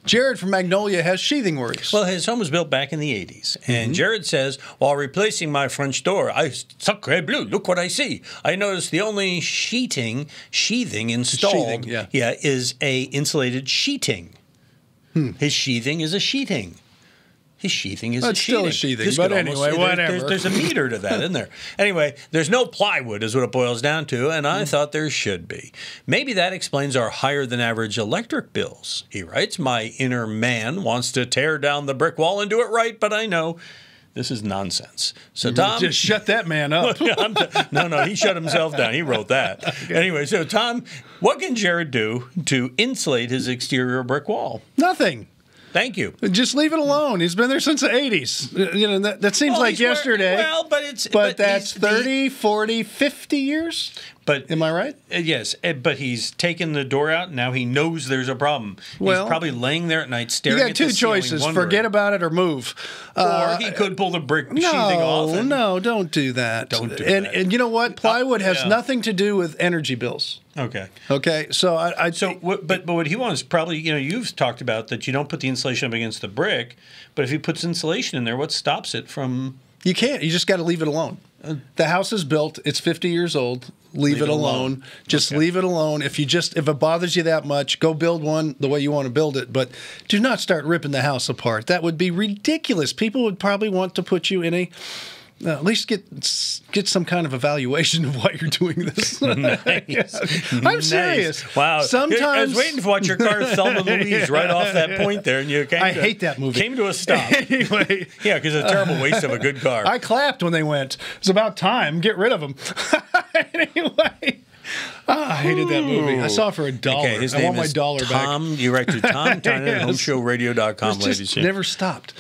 Jarrod from Magnolia has sheathing worries. Well, his home was built back in the 80s. And Jarrod says, while replacing my French door, sacre bleu, look what I see. I noticed the only sheathing installed is a insulated sheeting. His sheathing is a sheathing. His sheathing is a sheathing. Still a sheathing, but anyway, whatever. There's a meter to that, isn't there? Anyway, there's no plywood is what it boils down to, and I thought there should be. Maybe that explains our higher-than-average electric bills. He writes, my inner man wants to tear down the brick wall and do it right, but I know this is nonsense. So, Tom... Just shut that man up. No, he shut himself down. He wrote that. Okay. Anyway, so, Tom, what can Jarrod do to insulate his exterior brick wall? Nothing. Thank you. Just leave it alone. He's been there since the 80s. You know, that seems like yesterday. Well, but that's 30, 40, 50 years? But am I right? Yes, but he's taken the door out. Now he knows there's a problem. He's probably laying there at night staring at the ceiling. You got two choices. Forget about it or move. Or he could pull the brick sheathing off. No, don't do that. Don't do that. And you know what? Plywood has nothing to do with energy bills. Okay. So but what he wants probably, you've talked about that you don't put the insulation up against the brick, but if he puts insulation in there, what stops it from? You can't. You just got to leave it alone. The house is built. It's 50 years old. Leave it alone. Just leave it alone. If it bothers you that much, go build one the way you want to build it. But do not start ripping the house apart. That would be ridiculous. People would probably want to put you in at least get some kind of evaluation of why you're doing this. Nice. I'm serious. Wow. Sometimes I was waiting to watch your car, Thelma Louise, right off that point there, and I hate that movie. Came to a stop. Anyway, yeah, because it's a terrible waste of a good car. I clapped when they went. It's about time. Get rid of them. Anyway. I hated that movie. I saw it for $1. Okay, his I name want my is dollar Tom, back. You write to Tom Tynan at HomeShowRadio.com, ladies and gentlemen. Never stopped.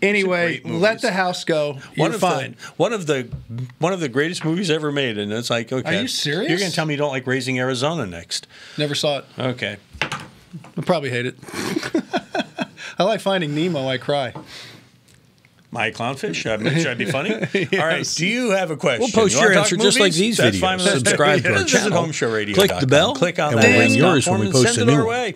Anyway, let the house go. You're fine. One of the greatest movies ever made, and it's like, okay. Are you serious? You're going to tell me you don't like Raising Arizona next. Never saw it. Okay. I probably hate it. I like Finding Nemo. I cry. My clownfish? Should I be funny? Yes. All right. Do you have a question? We'll post your answer just like these videos. Subscribe to our channel. HomeShowRadio.com. Click the bell. Click on and that. we'll win yours when we post a new one.